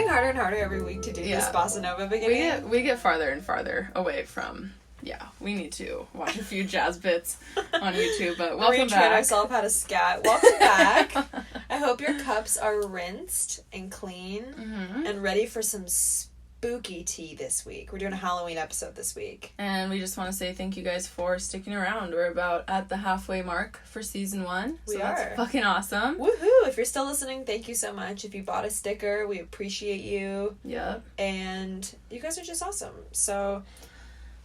trying harder and harder every week to do this bossa nova beginning. We get farther and farther away from. Yeah, we need to watch a few jazz bits on YouTube, but welcome back. Retrain ourselves how to scat. Welcome back. I hope your cups are rinsed and clean and ready for some spooky tea this week. We're doing a Halloween episode this week. And we just want to say thank you guys for sticking around. We're about at the halfway mark for season 1. So that's fucking awesome. Woohoo! If you're still listening, thank you so much. If you bought a sticker, we appreciate you. Yep. And you guys are just awesome. So...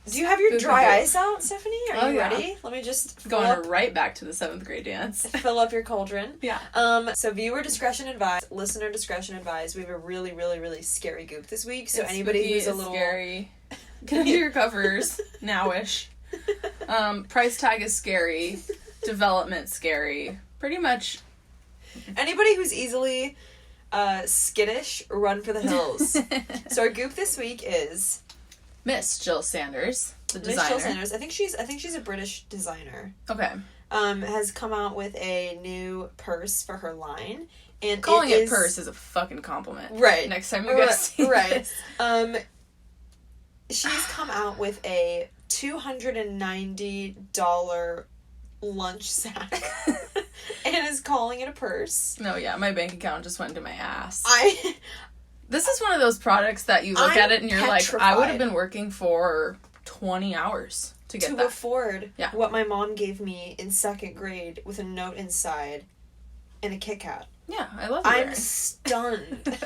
Do you have your dry ice out, Stephanie? Are you ready? Let me just going right back to the 7th grade dance. Fill up your cauldron. Yeah. So viewer discretion advised, listener discretion advised. We have a really, really, really scary goop this week. So anybody who's a little scary, get under your covers nowish. Price tag is scary. Development scary. Pretty much. Anybody who's easily skittish, run for the hills. So our goop this week is Miss Jill Sanders, the designer. Miss Jill Sanders. I think she's a British designer. Okay. Has come out with a new purse for her line, and calling it purse is a fucking compliment. Right. Next time you guys see this. She's come out with a $290 lunch sack, and is calling it a purse. No, yeah, my bank account just went into my ass. This is one of those products that you look at it and you're petrified. Like, I would have been working for 20 hours to get that. To afford what my mom gave me in 2nd grade with a note inside and a Kit Kat. Yeah, I love it. I'm stunned.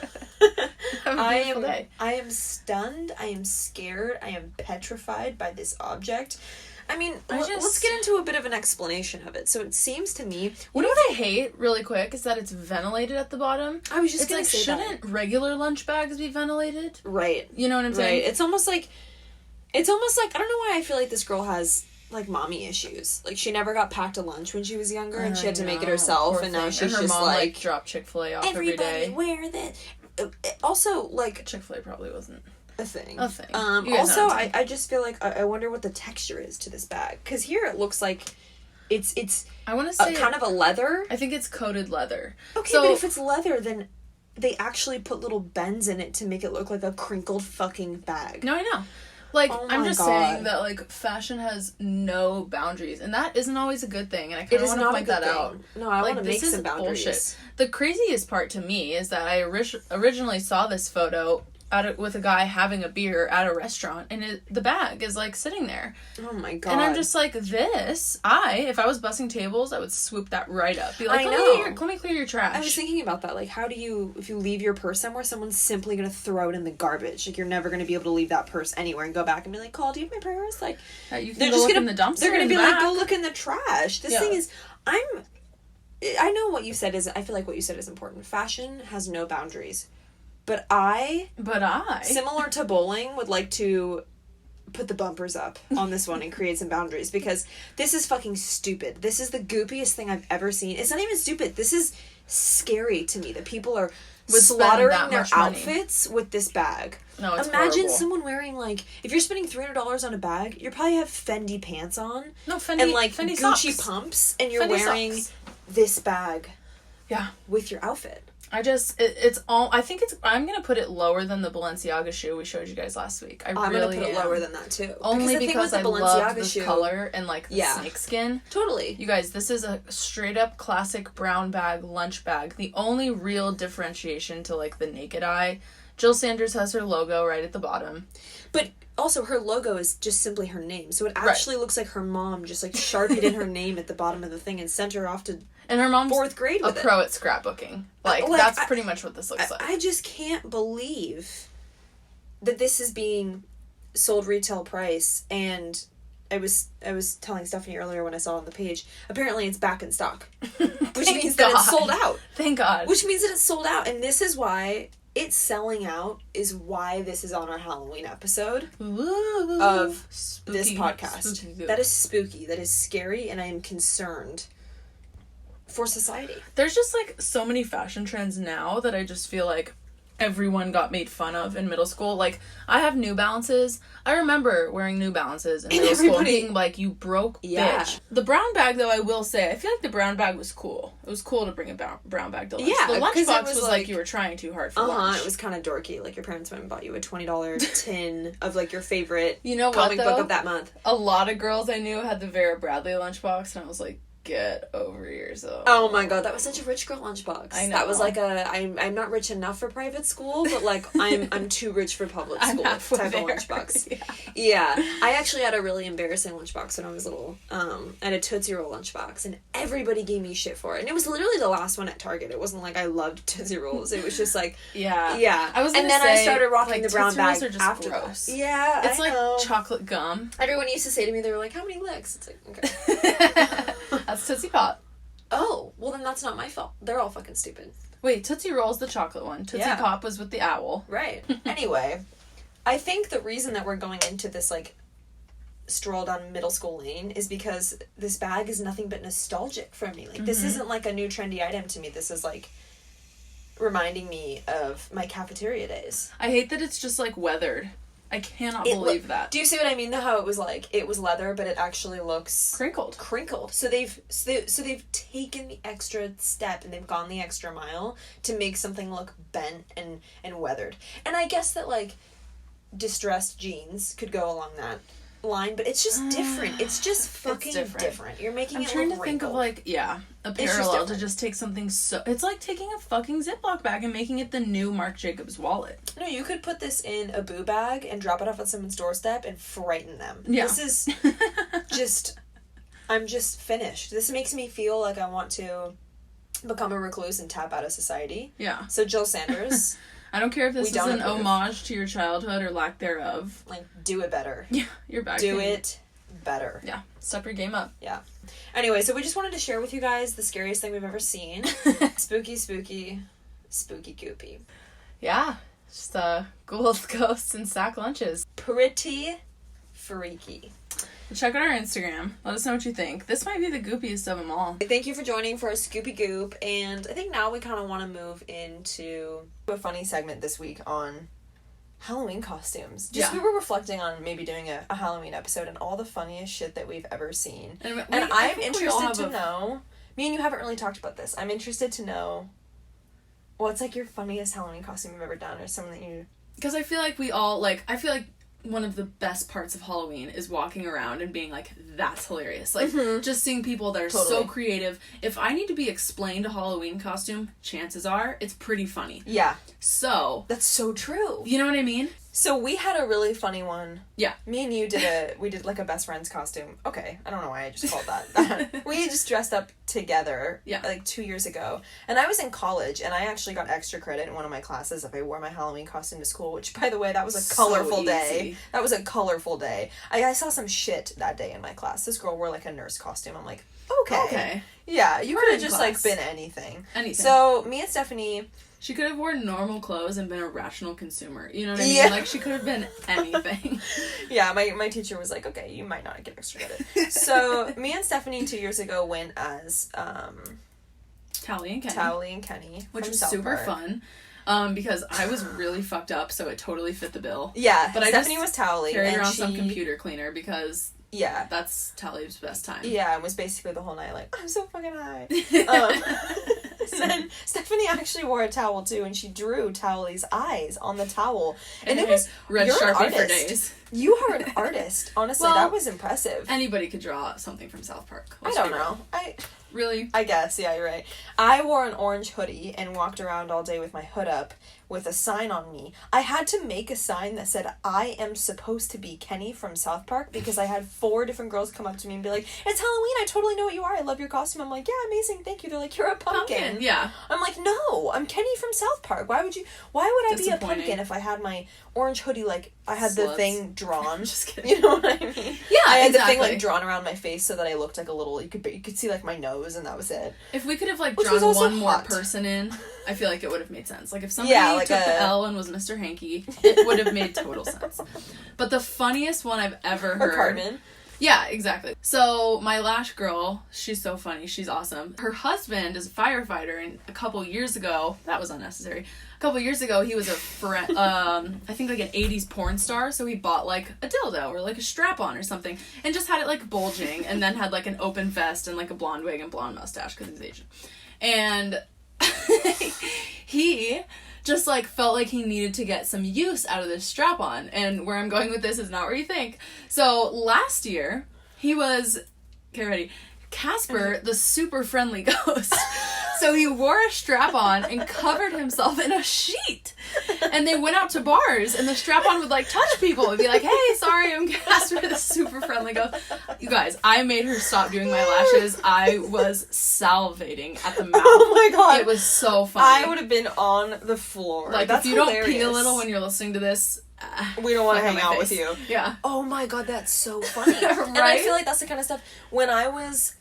I am stunned. I am scared. I am petrified by this object. I mean, let's get into a bit of an explanation of it. So it seems to me... What I hate, really quick, is that it's ventilated at the bottom. I was just going to say shouldn't regular lunch bags be ventilated? Right. You know what I'm saying? Right. It's almost like, I don't know why I feel like this girl has, like, mommy issues. Like, she never got packed a lunch when she was younger, and she had to make it herself, and now she's just like... dropped Chick-fil-A off every day. Wear this. Also, like... Chick-fil-A probably wasn't... A thing. Also, I just feel like I wonder what the texture is to this bag, because here it looks like it's I want to say kind of a leather. I think it's coated leather. Okay, but if it's leather, then they actually put little bends in it to make it look like a crinkled fucking bag. No, I know. Like, I'm just saying that, like, fashion has no boundaries, and that isn't always a good thing, and I kind of want to point that out. No, I want to make some boundaries. Bullshit. The craziest part to me is that I originally saw this photo with a guy having a beer at a restaurant, and the bag is, like, sitting there. Oh my god. And I'm just like, if I was bussing tables, I would swoop that right up. Be like, let me clear your trash. I was thinking about that. Like, how do you, if you leave your purse somewhere, someone's simply going to throw it in the garbage. Like, you're never going to be able to leave that purse anywhere and go back and be like, Cole, do you have my purse? Like, you can go look in the dumpster. They're going to be like, go look in the trash. This thing is, I know what you said is, I feel like what you said is important. Fashion has no boundaries. But I, similar to bowling, would like to put the bumpers up on this one and create some boundaries, because this is fucking stupid. This is the goopiest thing I've ever seen. It's not even stupid. This is scary to me that people are slaughtering their outfits with this bag. No, it's Imagine horrible. someone wearing, like, if you're spending $300 on a bag, you probably have Fendi pants on. No, Fendi and, like, Fendi Gucci socks. pumps, and you're Fendi wearing this bag. Yeah. With your outfit. I'm gonna put it lower than the Balenciaga shoe we showed you guys last week. I'm gonna put it lower than that too. Only because I love this color and, like, the snake skin. Totally. You guys, this is a straight up classic brown bag, lunch bag. The only real differentiation to, like, the naked eye. Jill Sanders has her logo right at the bottom. But also her logo is just simply her name. So it actually looks like her mom just, like, Sharpied in her name at the bottom of the thing and sent her off to and her mom's 4th grade with a pro at scrapbooking. Like that's pretty much what this looks like. I just can't believe that this is being sold retail price, and I was telling Stephanie earlier when I saw it on the page, apparently it's back in stock. Which means that it's sold out. Thank God. Which means that it's sold out, and this is why it's selling out is why this is on our Halloween episode of this podcast. That is spooky. That is scary, and I am concerned for society. There's just, like, so many fashion trends now that I just feel like everyone got made fun of in middle school. Like, I have New Balances. I remember wearing New Balances in middle school and being like, you broke bitch. The brown bag, though, I will say, I feel like the brown bag was cool. It was cool to bring a brown bag to lunch. Yeah, the lunchbox was like you were trying too hard for lunch. It was kind of dorky. Like, your parents went and bought you a $20 tin of, like, your favorite comic book of that month. A lot of girls I knew had the Vera Bradley lunchbox, and I was like, get over yourself. Oh my god, that was such a rich girl lunchbox. I know. That was like I'm not rich enough for private school, but like I'm too rich for public school type of lunchbox. Yeah. I actually had a really embarrassing lunchbox when I was little. I had a Tootsie Roll lunchbox, and everybody gave me shit for it. And it was literally the last one at Target. It wasn't like I loved Tootsie Rolls. It was just like yeah. I started rocking the brown bag are just after gross. That. Yeah, it's like chocolate gum. Everyone used to say to me, they were like, "How many licks?" It's like, okay. That's Tootsie Pop. Oh, well then that's not my fault. They're all fucking stupid. Wait, Tootsie Roll's the chocolate one. Tootsie Pop was with the owl. Right. Anyway, I think the reason that we're going into this, like, stroll down middle school lane is because this bag is nothing but nostalgic for me. Like, this isn't, like, a new trendy item to me. This is, like, reminding me of my cafeteria days. I hate that it's just, like, weathered. I cannot believe that. Do you see what I mean? How it was like, it was leather, but it actually looks crinkled. So they've taken the extra step and they've gone the extra mile to make something look bent and weathered. And I guess that, like, distressed jeans could go along that line, but it's just different. It's just fucking different. You're making it look wrinkled. I'm trying to think of, like, a parallel to just take something so... It's like taking a fucking Ziploc bag and making it the new Marc Jacobs wallet. No, you could put this in a boo bag and drop it off at someone's doorstep and frighten them. Yeah. This is just... I'm just finished. This makes me feel like I want to become a recluse and tap out of society. Yeah. So Jill Sanders... I don't care if this is an homage to your childhood or lack thereof. Like, do it better. Yeah, you're back. Do it better. Yeah, step your game up. Yeah. Anyway, so we just wanted to share with you guys the scariest thing we've ever seen. Spooky, goopy. Yeah, just ghouls, ghosts, and sack lunches. Pretty freaky. Check out our Instagram. Let us know what you think. This might be the goopiest of them all. Thank you for joining for a Scoopy Goop, and I think now we kind of want to move into a funny segment this week on Halloween costumes. We were reflecting on maybe doing a Halloween episode and all the funniest shit that we've ever seen. And I'm interested to know... Me and you haven't really talked about this. I'm interested to know what's, like, your funniest Halloween costume you've ever done, or something that you... Because I feel like we all, like... I feel like one of the best parts of Halloween is walking around and being like, that's hilarious. Like, just seeing people that are so creative. If I need to be explained a Halloween costume, chances are it's pretty funny. Yeah. So. That's so true. You know what I mean? So we had a really funny one. Yeah. Me and you did like a best friend's costume. Okay. I don't know why I just called that. We just dressed up together. Yeah. Like 2 years ago. And I was in college, and I actually got extra credit in one of my classes if I wore my Halloween costume to school, which, by the way, that was a colorful day. That was a colorful day. I saw some shit that day in my class. This girl wore, like, a nurse costume. I'm like, okay. Yeah, you could have just, like, been anything. So, me and Stephanie... She could have worn normal clothes and been a rational consumer. You know what I mean? Like, she could have been anything. Yeah, my teacher was like, okay, you might not get extra credit. So, me and Stephanie 2 years ago went as, Tally and Kenny. Which was super fun. Because I was really fucked up, so it totally fit the bill. Yeah, but Stephanie was Tally. Carried around some computer cleaner because... Yeah. That's Tally's best time. Yeah, it was basically the whole night like, I'm so fucking high. And then Stephanie actually wore a towel too, and she drew Tally's eyes on the towel. And it was red Sharpie for days. You are an artist. Honestly, that was impressive. Anybody could draw something from South Park. I don't know. Really? I guess, yeah, you're right. I wore an orange hoodie and walked around all day with my hood up with a sign on me. I had to make a sign that said, I am supposed to be Kenny from South Park, because I had 4 different girls come up to me and be like, it's Halloween, I totally know what you are, I love your costume. I'm like, yeah, amazing, thank you. They're like, you're a pumpkin. Yeah. I'm like, no, I'm Kenny from South Park. Why would I be a pumpkin if I had my orange hoodie, like, I had the thing drawn. Just kidding. You know what I mean? Yeah, I had the thing, like, drawn around my face so that I looked like a little, you could see, like, my nose, and that was it. If we could have, like, drawn one more person in, I feel like it would have made sense. Like, if somebody took the L and was Mr. Hanky, it would have made total sense. But the funniest one I've ever heard... Or Cartman. Yeah, exactly. So, my lash girl, she's so funny. She's awesome. Her husband is a firefighter, and a couple years ago, that was unnecessary, a couple years ago, he was I think like an 80s porn star, so he bought like a dildo or like a strap-on or something, and just had it like bulging, and then had like an open vest and like a blonde wig and blonde mustache because he's Asian. And he just like felt like he needed to get some use out of this strap-on, and where I'm going with this is not where you think. So last year, he was, get ready, Casper, the super friendly ghost. So he wore a strap-on and covered himself in a sheet. And they went out to bars, and the strap-on would, like, touch people and be like, hey, sorry, I'm Casper, the super friendly ghost. You guys, I made her stop doing my lashes. I was salivating at the mouth. Oh my god. It was so funny. I would have been on the floor. Like, that's if you hilarious. don't pee a little when you're listening to this, we don't want to hang out with you. Yeah. Oh my god, that's so funny. Right? And I feel like that's the kind of stuff, when I was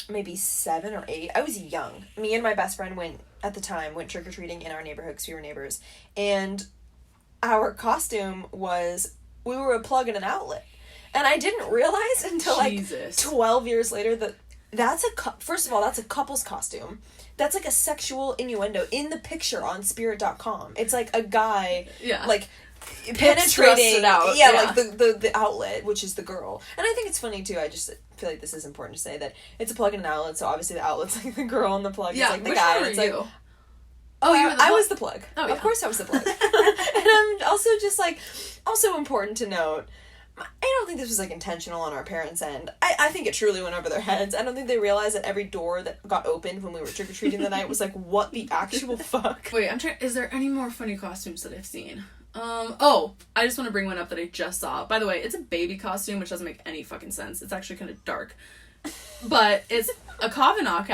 maybe 7 or 8, I was young. Me and my best friend went trick-or-treating in our neighborhood because we were neighbors. And our costume was, we were a plug and an outlet. And I didn't realize until Jesus. 12 years later that first of all, that's a couple's costume. That's like a sexual innuendo in the picture on spirit.com. It's like a guy, like, penetrating out. Like the outlet, which is the girl. And I think it's funny too, I just feel like this is important to say that it's a plug and an outlet, so obviously the outlet's like the girl and the plug is like the guy. One it's were like, you? Oh, you were the plug? I was the plug. Oh, yeah. Of course I was the plug. And I'm also just like, also important to note, I don't think this was like intentional on our parents' end. I think it truly went over their heads. I don't think they realized that every door that got opened when we were trick-or-treating the night was like, what the actual fuck? Wait, is there any more funny costumes that I've seen? I just want to bring one up that I just saw. By the way, it's a baby costume, which doesn't make any fucking sense. It's actually kind of dark. But it's a Kavanaugh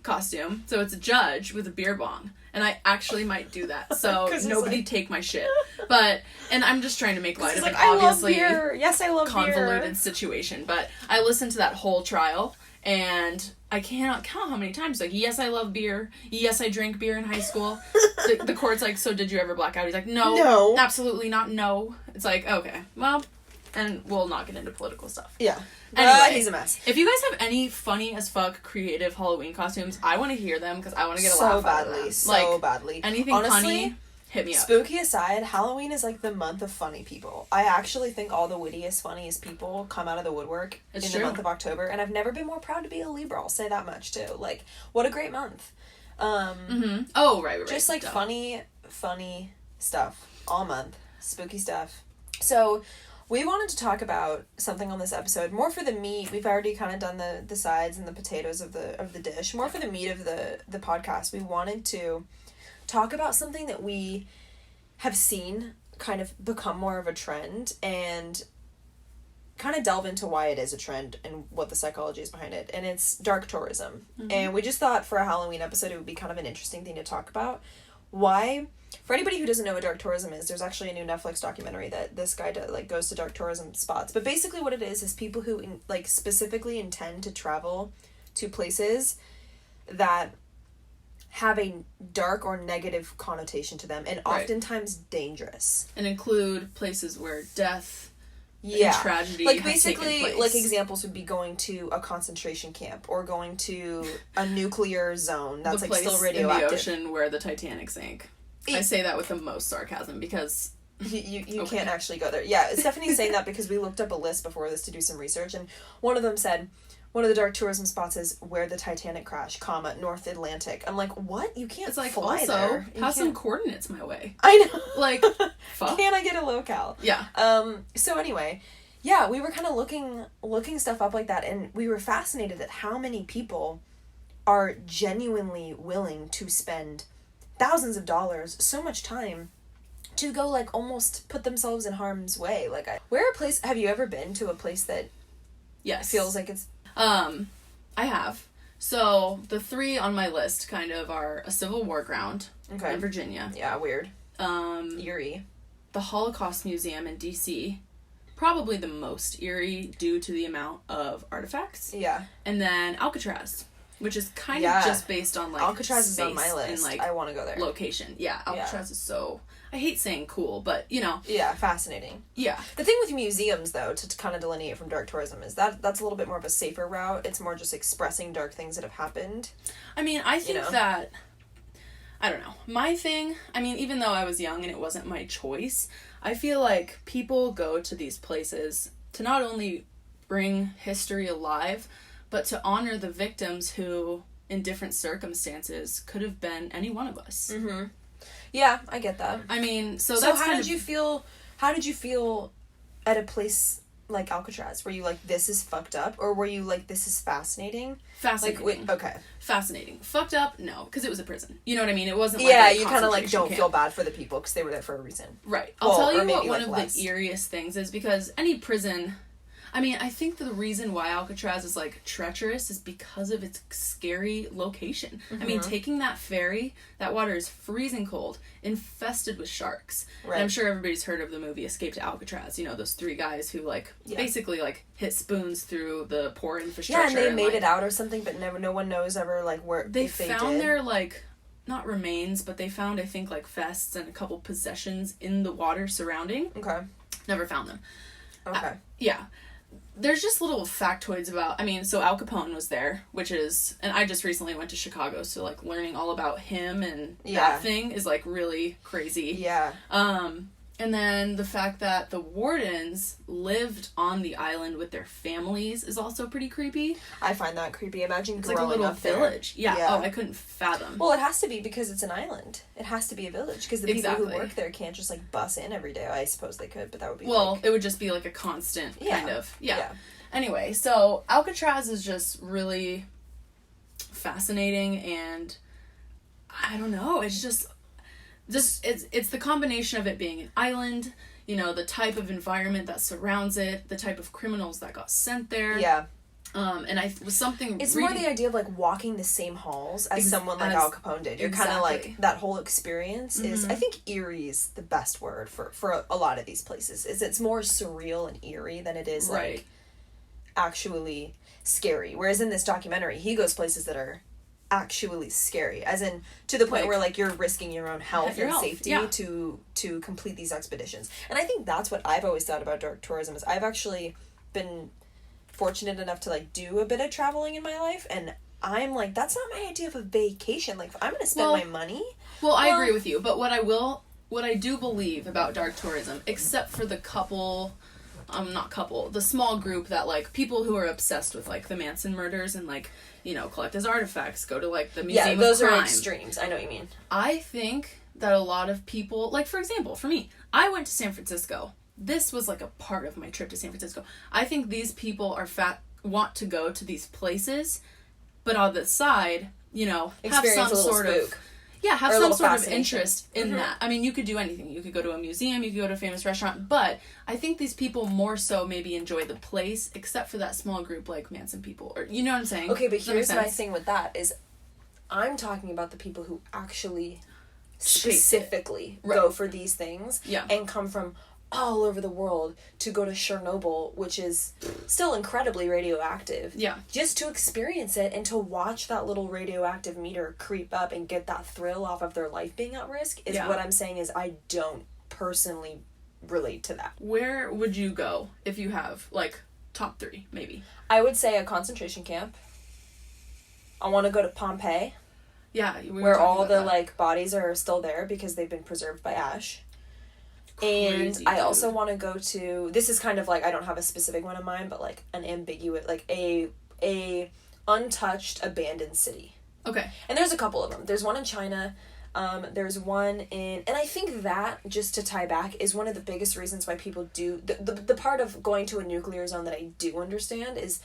costume, so it's a judge with a beer bong. And I actually might do that, so nobody take my shit. And I'm just trying to make light of an obviously convoluted situation. But I listened to that whole trial, and I cannot count how many times. Like, yes, I love beer. Yes, I drank beer in high school. The court's like, so did you ever black out? He's like, no, absolutely not, no. It's like, okay, well, and we'll not get into political stuff. Yeah. Anyway, he's a mess. If you guys have any funny as fuck creative Halloween costumes, I want to hear them because I want to get a laugh out of them. So badly. Anything funny, hit me up. Spooky aside, Halloween is like the month of funny people. I actually think all the wittiest, funniest people come out of the woodwork the month of October, and I've never been more proud to be a Libra. I'll say that much too. Like, what a great month. Oh, right. Just like funny stuff all month. Spooky stuff. So, we wanted to talk about something on this episode, more for the meat. We've already kind of done the sides and the potatoes of the dish. More for the meat of the podcast. We wanted to talk about something that we have seen kind of become more of a trend, and kind of delve into why it is a trend and what the psychology is behind it. And it's dark tourism. Mm-hmm. And we just thought for a Halloween episode it would be kind of an interesting thing to talk about. Why? For anybody who doesn't know what dark tourism is, there's actually a new Netflix documentary that this guy goes to dark tourism spots. But basically what it is people who specifically intend to travel to places that have a dark or negative connotation to them, and oftentimes dangerous. And include places where death and tragedy like basically like examples would be going to a concentration camp or going to a nuclear zone that's like still radioactive. In the ocean where the Titanic sank. I say that with the most sarcasm because you can't actually go there. Yeah, Stephanie's saying that because we looked up a list before this to do some research, and one of them said one of the dark tourism spots is where the Titanic crashed, North Atlantic. I'm like, what? You can't fly there. Pass some coordinates my way. I know. Like, fuck. Can I get a locale? Yeah. So anyway, yeah, we were kind of looking stuff up like that, and we were fascinated at how many people are genuinely willing to spend thousands of dollars, so much time, to go like almost put themselves in harm's way. Like, have you ever been to a place that feels like it's... I have. So, the 3 on my list kind of are a Civil War ground in Virginia. Yeah, weird. Eerie. The Holocaust Museum in D.C., probably the most eerie due to the amount of artifacts. Yeah. And then Alcatraz, which is kind of just based on, like, Alcatraz is on my list. And, like, I want to go there. Location. Yeah, Alcatraz is so... I hate saying cool, but, you know. Yeah, fascinating. Yeah. The thing with museums, though, to kind of delineate from dark tourism, is that's a little bit more of a safer route. It's more just expressing dark things that have happened. I mean, I think that I don't know. My thing, I mean, even though I was young and it wasn't my choice, I feel like people go to these places to not only bring history alive, but to honor the victims who, in different circumstances, could have been any one of us. Mm-hmm. Yeah, I get that. I mean, so that's how did you feel? How did you feel at a place like Alcatraz? Were you like, this is fucked up, or were you like, this is fascinating? Fascinating. Like, okay. Fascinating. Fucked up? No, because it was a prison. You know what I mean? It wasn't like yeah, you kind of like don't feel bad for the people because they were there for a reason. Right. I'll tell you what one of the eeriest things is, because any prison, I mean, I think the reason why Alcatraz is like treacherous is because of its scary location. Mm-hmm. I mean, taking that ferry, that water is freezing cold, infested with sharks. Right. And I'm sure everybody's heard of the movie Escape to Alcatraz. You know, those 3 guys who like basically like hit spoons through the poor infrastructure. Yeah, and they made it out or something, but no one knows ever like where they found their like, not remains, but they found, I think, like vests and a couple possessions in the water surrounding. Okay. Never found them. Okay. Yeah. There's just little factoids about, I mean, so Al Capone was there, which is, and I just recently went to Chicago, so, like, learning all about him and that thing is, like, really crazy. Yeah. And then the fact that the wardens lived on the island with their families is also pretty creepy. I find that creepy. Imagine it's like a little village. Yeah. Oh, I couldn't fathom. Well, it has to be because it's an island. It has to be a village because the people who work there can't just like bus in every day. I suppose they could, but that would be it would just be like a constant kind of Anyway, so Alcatraz is just really fascinating, and I don't know. It's just it's the combination of it being an island, you know, the type of environment that surrounds it, the type of criminals that got sent there. Yeah. And was something. It's more the idea of like walking the same halls as someone like Al Capone did. You're kind of like that whole experience is. I think eerie is the best word for a lot of these places. It's more surreal and eerie than it is like actually scary. Whereas in this documentary, he goes places that are actually scary, as in to the point where like you're risking your own health and safety to complete these expeditions. And I think that's what I've always thought about dark tourism is I've actually been fortunate enough to like do a bit of traveling in my life, and I'm like, that's not my idea of a vacation. Like, if I'm gonna spend my money, I agree with you, but what I do believe about dark tourism, except for the the small group that like people who are obsessed with like the Manson murders and like, you know, collect his artifacts, go to like the museum of crime. Yeah, those are extremes. I know what you mean. I think that a lot of people, like for example, for me, I went to San Francisco. This was like a part of my trip to San Francisco. I think these people want to go to these places, but on the side, you know, have some sort of interest in that. I mean, you could do anything. You could go to a museum, you could go to a famous restaurant, but I think these people more so maybe enjoy the place, except for that small group like Manson people, or you know what I'm saying? Okay, but here's my thing with that is I'm talking about the people who actually specifically go for these things and come from all over the world to go to Chernobyl, which is still incredibly radioactive. Yeah. Just to experience it and to watch that little radioactive meter creep up and get that thrill off of their life being at risk is what I'm saying is I don't personally relate to that. Where would you go if you have, like, top 3, maybe? I would say a concentration camp. I want to go to Pompeii. Yeah. Where all the, like, bodies are still there because they've been preserved by ash. And I also want to go to, this is kind of like, I don't have a specific one in mind, but like an ambiguous, like a untouched abandoned city. Okay. And there's a couple of them. There's one in China. There's one and I think that, just to tie back, is one of the biggest reasons why people do, the part of going to a nuclear zone that I do understand is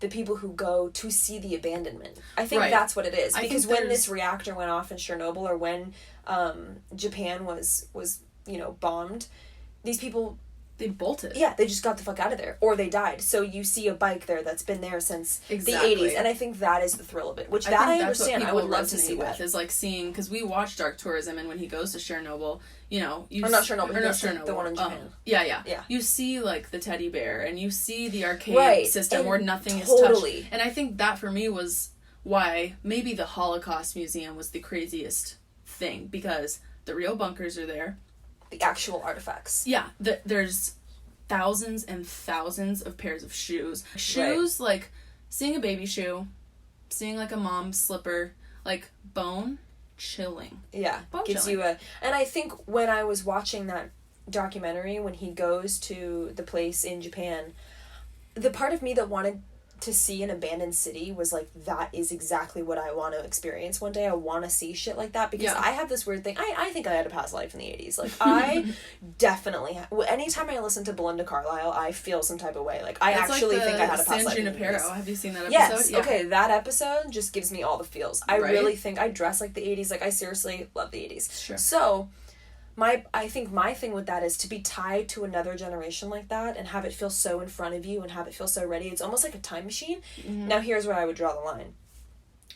the people who go to see the abandonment. I think that's what it is. Because when this reactor went off in Chernobyl, or when Japan was you know, bombed, these people, they bolted. Yeah, they just got the fuck out of there. Or they died. So you see a bike there that's been there since the 80s. And I think that is the thrill of it. Which I understand. I would love to see that. Is like seeing, because we watch Dark Tourism, and when he goes to Chernobyl, you know, not Chernobyl, the one in Japan. Yeah. You see like the teddy bear, and you see the arcade system where nothing is touched. And I think that for me was why maybe the Holocaust Museum was the craziest thing, because the real bunkers are there. The actual artifacts. Yeah, there's thousands and thousands of pairs of shoes. Shoes, like, seeing a baby shoe, seeing, like, a mom's slipper, like, bone chilling. Yeah. Gives you and I think when I was watching that documentary, when he goes to the place in Japan, the part of me that wanted to see an abandoned city was like, that is exactly what I want to experience one day. I want to see shit like that because I have this weird thing. I think I had a past life in the 80s. Like, I definitely anytime I listen to Belinda Carlisle, I feel some type of way. Like, I actually think I had a past life in the 80s. Have you seen that episode? Yes. Yeah. Okay, that episode just gives me all the feels. I really think I dress like the 80s. Like, I seriously love the 80s. Sure. So I think my thing with that is to be tied to another generation like that and have it feel so in front of you and have it feel so ready. It's almost like a time machine. Mm-hmm. Now, here's where I would draw the line.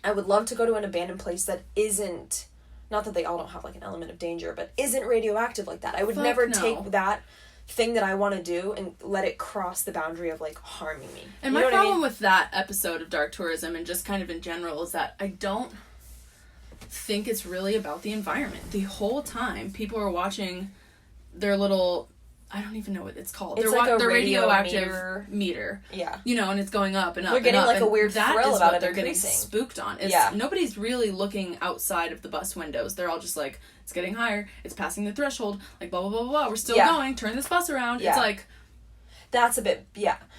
I would love to go to an abandoned place that isn't, not that they all don't have like an element of danger, but isn't radioactive like that. I would never take that thing that I want to do and let it cross the boundary of like harming me. And my problem with that episode of Dark Tourism and just kind of in general is that I don't think it's really about the environment. The whole time people are watching their little, I don't even know what it's called. It's like a radioactive meter. Yeah. You know, and it's going up and up. They're getting and up, like a weird thrill about it. They're getting spooked on. Nobody's really looking outside of the bus windows. They're all just like, it's getting higher. It's passing the threshold. Like, blah, blah, blah, blah. We're still going. Turn this bus around. Yeah. It's like, that's a bit,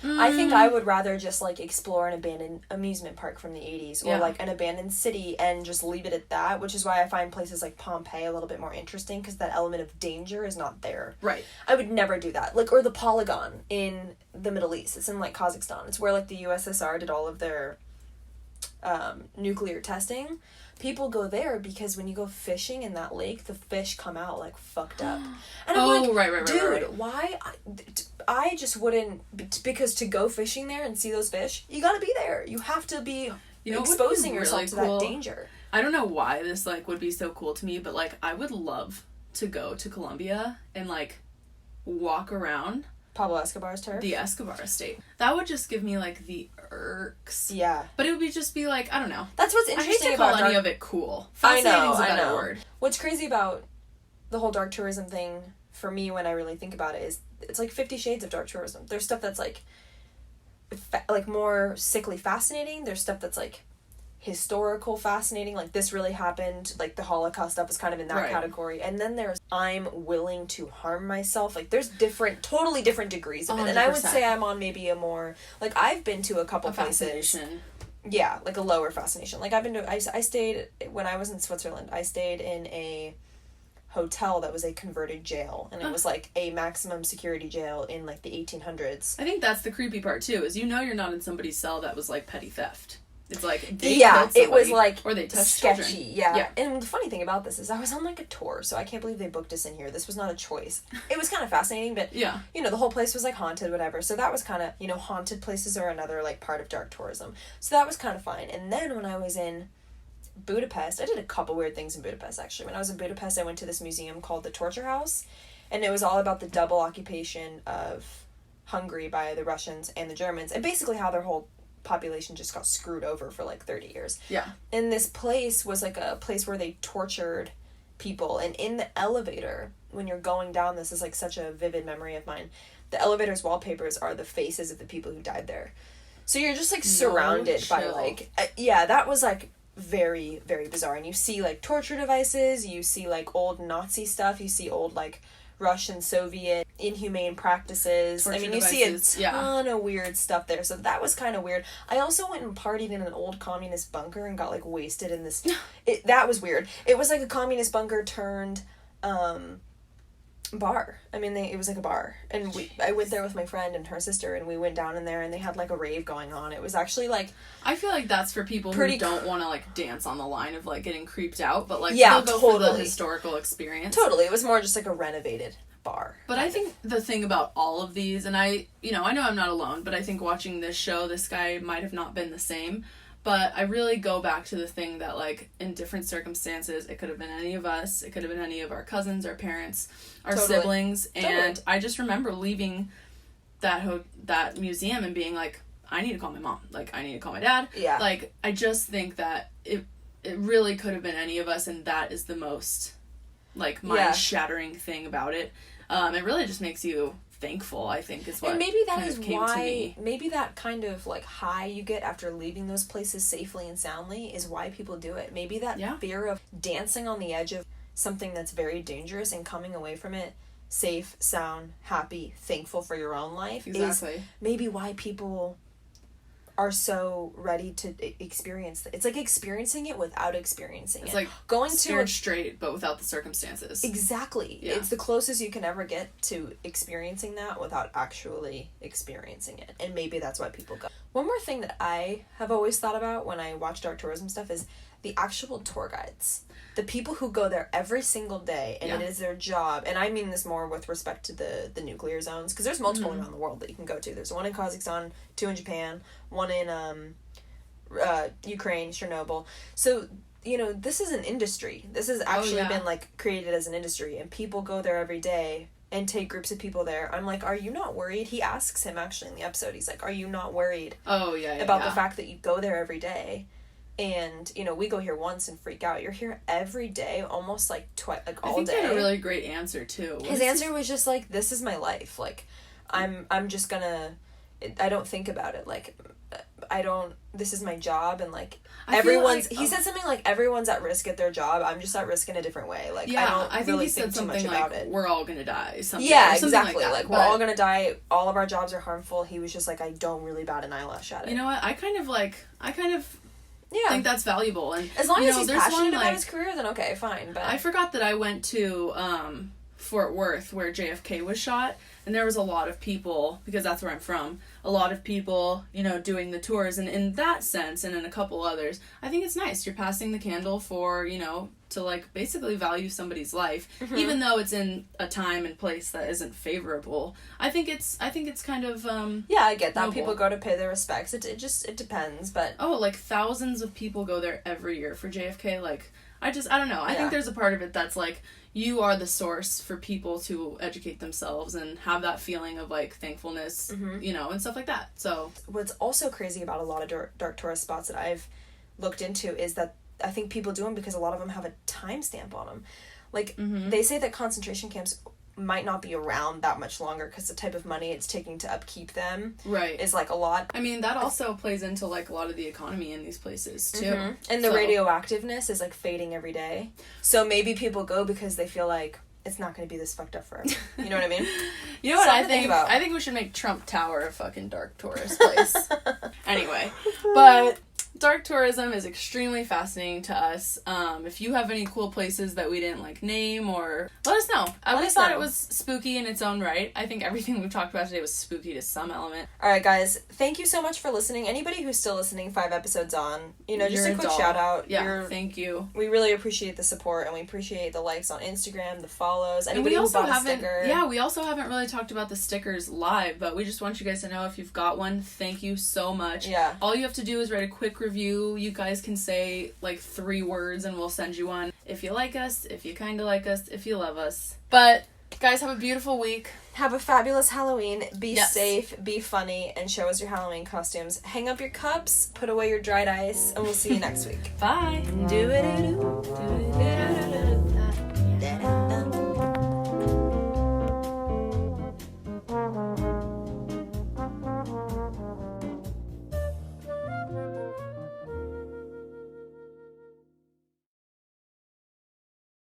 I think I would rather just, like, explore an abandoned amusement park from the 80s or, like, an abandoned city and just leave it at that, which is why I find places like Pompeii a little bit more interesting because that element of danger is not there. Right. I would never do that. Like, or the Polygon in the Middle East. It's in, like, Kazakhstan. It's where, like, the USSR did all of their nuclear testing. People go there because when you go fishing in that lake, the fish come out, like, fucked up. And I'm like, right. Dude, why? I just wouldn't, because to go fishing there and see those fish, you gotta be there. You have to be exposing yourself to that danger. I don't know why this, like, would be so cool to me, but, like, I would love to go to Colombia and, like, walk around Pablo Escobar's turf? The Escobar estate. That would just give me, like, the irks. Yeah. But it would just be, like, I don't know. That's what's interesting about I hate to call any of it cool. Fascinating is a better word. What's crazy about the whole dark tourism thing, for me, when I really think about it, is it's like 50 Shades of dark tourism. There's stuff that's, like more sickly fascinating. There's stuff that's, like, historical fascinating, like this really happened, like the Holocaust stuff is kind of in that category. And then there's I'm willing to harm myself. Like there's totally different degrees of it. 100%. And I would say I'm on maybe a more, like I've been to a couple places. Yeah, like a lower fascination. Like I've been to, I stayed, when I was in Switzerland, I stayed in a hotel that was a converted jail, and it was like a maximum security jail in like the 1800s. I think that's the creepy part too, is you're not in somebody's cell that was like petty theft. It's like they killed somebody, it was like or they touched sketchy. Children. Yeah. And the funny thing about this is I was on like a tour, so I can't believe they booked us in here. This was not a choice. It was kind of fascinating, but the whole place was like haunted, whatever. So that was kind of, haunted places are another like part of dark tourism. So that was kind of fine. And then when I was in Budapest, I did a couple weird things in Budapest actually. When I was in Budapest, I went to this museum called the Torture House, and it was all about the double occupation of Hungary by the Russians and the Germans, and basically how their whole population just got screwed over for like 30 years. Yeah. And this place was like a place where they tortured people, and in the elevator, when you're going down, this is like such a vivid memory of mine, the elevator's wallpapers are the faces of the people who died there. So you're just like surrounded by like that was like very, very bizarre. And you see like torture devices, you see like old Nazi stuff, you see old like Russian, Soviet, inhumane practices. Torture devices. See a ton of weird stuff there. So that was kind of weird. I also went and partied in an old communist bunker and got, like, wasted in this... that was weird. It was, like, a communist bunker turned, bar. I mean, it was, like, a bar. And I went there with my friend and her sister, and we went down in there, and they had, like, a rave going on. It was actually, like... I feel like that's for people who don't want to, like, dance on the line of, like, getting creeped out, but, like, still go for the historical experience. Totally. It was more just, like, a renovated bar. But I think the thing about all of these, and I know I'm not alone, but I think watching this show, this guy might have not been the same, but I really go back to the thing that, like, in different circumstances, it could have been any of us, it could have been any of our cousins, our parents, our siblings, and I just remember leaving that museum and being like, I need to call my mom, like, I need to call my dad. Yeah. Like, I just think that it really could have been any of us, and that is the most, like, mind-shattering thing about it. It really just makes you thankful, I think, is what and maybe that kind is of came why, to me. maybe that kind of, like, high you get after leaving those places safely and soundly is why people do it. Maybe that fear of dancing on the edge of something that's very dangerous and coming away from it safe, sound, happy, thankful for your own life is maybe why people are so ready to experience it. It's like experiencing it without experiencing it. It's like going scared straight, but without the circumstances. Exactly. Yeah. It's the closest you can ever get to experiencing that without actually experiencing it. And maybe that's why people go. One more thing that I have always thought about when I watch dark tourism stuff is the actual tour guides. The people who go there every single day, and it is their job, and I mean this more with respect to the nuclear zones, because there's multiple around the world that you can go to. There's one in Kazakhstan, 2 in Japan, 1 in Ukraine, Chernobyl. So, you know, this is an industry. This has actually been, like, created as an industry, and people go there every day and take groups of people there. I'm like, are you not worried? He asks him, actually, in the episode, he's like, are you not worried about the fact that you go there every day? And, you know, we go here once and freak out. You're here every day, almost like all day. I think he had a really great answer, too. His answer was just like, this is my life. Like, I'm just gonna, I don't think about it. Like, this is my job. And, like, he said something like, everyone's at risk at their job. I'm just at risk in a different way. Like, I don't really think too much about it. We're all gonna die. Yeah, exactly. Like, we're all gonna die. All of our jobs are harmful. He was just like, I don't really bat an eyelash at it. You know what? I kind of think that's valuable, and as long as he's passionate about his career, then okay, fine. But I forgot that I went to Fort Worth, where JFK was shot, and there was a lot of people, because that's where I'm from, a lot of people, you know, doing the tours, and in that sense, and in a couple others, I think it's nice. You're passing the candle for, you know, to, like, basically value somebody's life, even though it's in a time and place that isn't favorable. I think it's kind of I get that. Noble. People go to pay their respects. It depends, but like thousands of people go there every year for JFK. Like, I don't know. I think there's a part of it that's like, you are the source for people to educate themselves and have that feeling of, like, thankfulness, you know, and stuff like that. So what's also crazy about a lot of dark tourist spots that I've looked into is that I think people do them because a lot of them have a timestamp on them. Like, they say that concentration camps might not be around that much longer because the type of money it's taking to upkeep them is, like, a lot. I mean, that also plays into, like, a lot of the economy in these places, too. And the radioactiveness is, like, fading every day. So maybe people go because they feel like it's not going to be this fucked up forever. You know what I mean? You know what I think? I think we should make Trump Tower a fucking dark tourist place. Anyway, but dark tourism is extremely fascinating to us. If you have any cool places that we didn't, like, name, or let us know. I thought it was spooky in its own right. I think everything we've talked about today was spooky to some element. Alright, guys, thank you so much for listening. Anybody who's still listening 5 episodes on, you know, just a quick shout out. Yeah, thank you. We really appreciate the support, and we appreciate the likes on Instagram, the follows, anybody who bought a sticker. Yeah, we also haven't really talked about the stickers live, but we just want you guys to know, if you've got one, thank you so much. Yeah. All you have to do is write a quick review. You guys can say, like, 3 words and we'll send you one. If you like us, if you kind of like us, if you love us. But, guys, have a beautiful week. Have a fabulous Halloween. Be safe, be funny, and show us your Halloween costumes. Hang up your cups, put away your dried ice, and we'll see you next week. Bye. Do it.